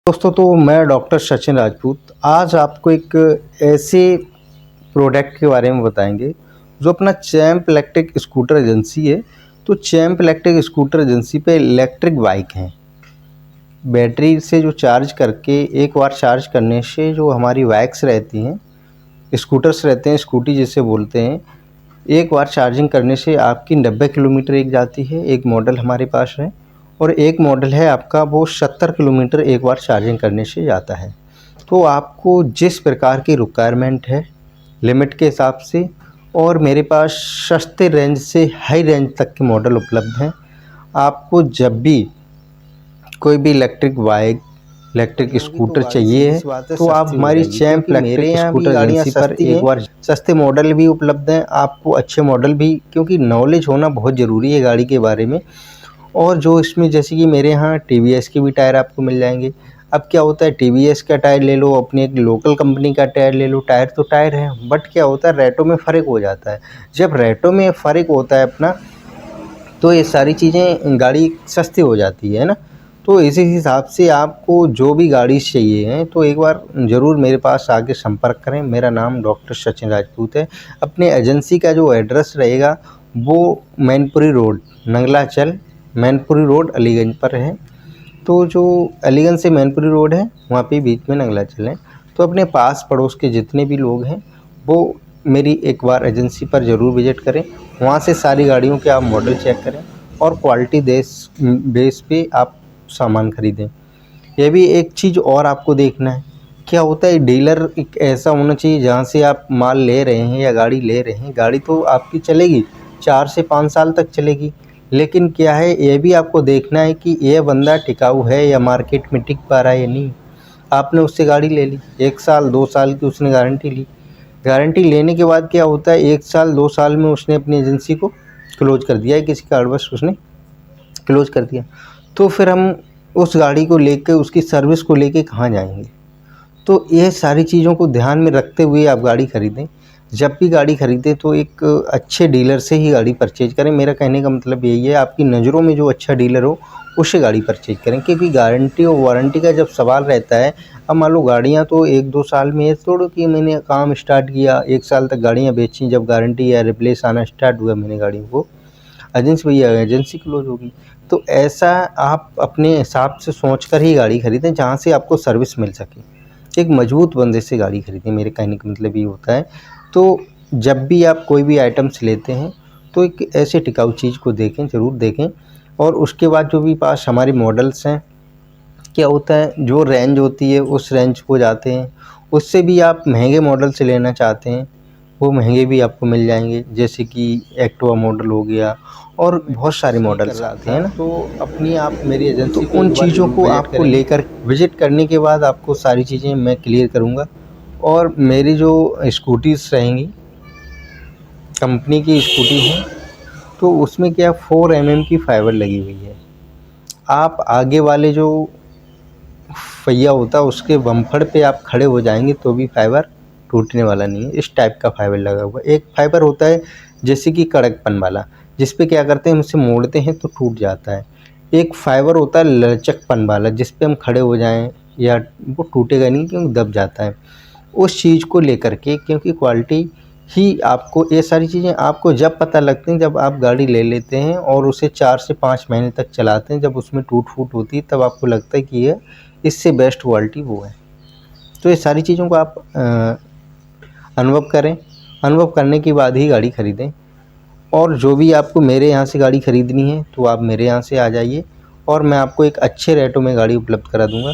दोस्तों, तो मैं डॉक्टर सचिन राजपूत आज आपको एक ऐसे प्रोडक्ट के बारे में बताएंगे जो अपना चैम्प इलेक्ट्रिक स्कूटर एजेंसी है। तो चैम्प इलेक्ट्रिक स्कूटर एजेंसी पे इलेक्ट्रिक बाइक हैं। बैटरी से जो चार्ज करके एक बार चार्ज करने से जो हमारी बाइक्स रहती हैं, स्कूटर्स रहते हैं, स्कूटी जिसे बोलते हैं, एक बार चार्जिंग करने से आपकी 90 किलोमीटर एक जाती है। एक मॉडल हमारे पास है और एक मॉडल है आपका वो 70 किलोमीटर एक बार चार्जिंग करने से जाता है। तो आपको जिस प्रकार की रिक्वायरमेंट है लिमिट के हिसाब से, और मेरे पास सस्ते रेंज से हाई रेंज तक के मॉडल उपलब्ध हैं। आपको जब भी कोई भी इलेक्ट्रिक बाइक, इलेक्ट्रिक स्कूटर चाहिए है तो आप हमारी चैम्प इलेक्ट्रिक स्कूटर एजेंसी पर एक बार सस्ते मॉडल भी उपलब्ध हैं। आपको अच्छे मॉडल भी, क्योंकि नॉलेज होना बहुत ज़रूरी है गाड़ी के बारे में। और जो इसमें जैसे कि मेरे यहाँ टीवीएस के भी टायर आपको मिल जाएंगे। अब क्या होता है, टीवीएस का टायर ले लो, अपनी एक लोकल कंपनी का टायर ले लो, टायर तो टायर है, बट क्या होता है रेटों में फ़र्क हो जाता है। जब रेटों में फ़र्क होता है अपना, तो ये सारी चीज़ें गाड़ी सस्ती हो जाती है ना। तो इसी हिसाब से आपको जो भी गाड़ी चाहिए है तो एक बार ज़रूर मेरे पास आके संपर्क करें। मेरा नाम डॉक्टर सचिन राजपूत है। अपने एजेंसी का जो एड्रेस रहेगा वो मैनपुरी रोड, नंगलाचल मैनपुरी रोड, अलीगंज पर है। तो जो अलीगंज से मैनपुरी रोड है वहाँ पे बीच में नंगलाचल है। तो अपने पास पड़ोस के जितने भी लोग हैं वो मेरी एक बार एजेंसी पर ज़रूर विज़िट करें। वहाँ से सारी गाड़ियों के आप मॉडल चेक करें और क्वालिटी बेस पे आप सामान खरीदें। यह भी एक चीज़ और आपको देखना है, क्या होता है डीलर एक ऐसा होना चाहिए जहाँ से आप माल ले रहे हैं या गाड़ी ले रहे हैं, गाड़ी तो आपकी चलेगी 4 से 5 साल तक चलेगी, लेकिन क्या है ये भी आपको देखना है कि ये बंदा टिकाऊ है या मार्केट में टिक पा रहा है या नहीं। आपने उससे गाड़ी ले ली, 1 साल 2 साल की उसने गारंटी ली। गारंटी लेने के बाद क्या होता है, 1 साल 2 साल में उसने अपनी एजेंसी को क्लोज कर दिया है, किसी कारणवश उसने क्लोज कर दिया। तो फिर हम उस गाड़ी को लेके, उसकी सर्विस को लेके कहाँ जाएंगे। तो ये सारी चीज़ों को ध्यान में रखते हुए आप गाड़ी खरीदें। जब भी गाड़ी खरीदें तो एक अच्छे डीलर से ही गाड़ी परचेज करें। मेरा कहने का मतलब यही है, आपकी नज़रों में जो अच्छा डीलर हो उससे गाड़ी परचेज करें, क्योंकि गारंटी और वारंटी का जब सवाल रहता है, अब मान लो गाड़ियाँ तो 1-2 साल में, ये थोड़ा कि मैंने काम स्टार्ट किया 1 साल तक गाड़ियाँ बेची, जब गारंटी या रिप्लेस आना स्टार्ट हुआ मैंने गाड़ियों को, एजेंसी भैया एजेंसी क्लोज होगी। तो ऐसा आप अपने हिसाब से सोच कर ही गाड़ी खरीदें जहाँ से आपको सर्विस मिल सके। एक मजबूत बंदे से गाड़ी खरीदें, मेरे कहने का मतलब ये होता है। तो जब भी आप कोई भी आइटम्स लेते हैं तो एक ऐसे टिकाऊ चीज़ को देखें, ज़रूर देखें। और उसके बाद जो भी पास हमारे मॉडल्स हैं, क्या होता है जो रेंज होती है उस रेंज को जाते हैं। उससे भी आप महंगे मॉडल से लेना चाहते हैं वो महंगे भी आपको मिल जाएंगे, जैसे कि एक्टिवा मॉडल हो गया और बहुत सारे मॉडल्स आते हैं ना। तो अपनी आप मेरी एजेंसी तो उन चीज़ों को आपको लेकर विज़िट करने के बाद आपको सारी चीज़ें मैं क्लियर करूँगा। और मेरी जो स्कूटीज़ रहेंगी, कंपनी की स्कूटी है, तो उसमें क्या 4 mm की फाइबर लगी हुई है। आप आगे वाले जो पहिया होता है उसके बम्पर पे आप खड़े हो जाएंगे तो भी फाइबर टूटने वाला नहीं है। इस टाइप का फाइबर लगा हुआ है। एक फाइबर होता है जैसे कि कड़कपन वाला, जिस पे क्या करते हैं हम उसे मोड़ते हैं तो टूट जाता है। एक फाइबर होता है लचकपन वाला, जिस पे हम खड़े हो जाएं या वो टूटेगा नहीं क्योंकि दब जाता है। उस चीज़ को लेकर के, क्योंकि क्वालिटी ही आपको, ये सारी चीज़ें आपको जब पता लगती हैं जब आप गाड़ी ले लेते हैं और उसे 4 से 5 महीने तक चलाते हैं, जब उसमें टूट फूट होती है तब आपको लगता है कि ये इससे बेस्ट क्वालिटी वो है। तो ये सारी चीज़ों को आप अनुभव करें, अनुभव करने के बाद ही गाड़ी खरीदें। और जो भी आपको मेरे यहाँ से गाड़ी ख़रीदनी है तो आप मेरे यहाँ से आ जाइए और मैं आपको एक अच्छे रेटों में गाड़ी उपलब्ध करा दूँगा।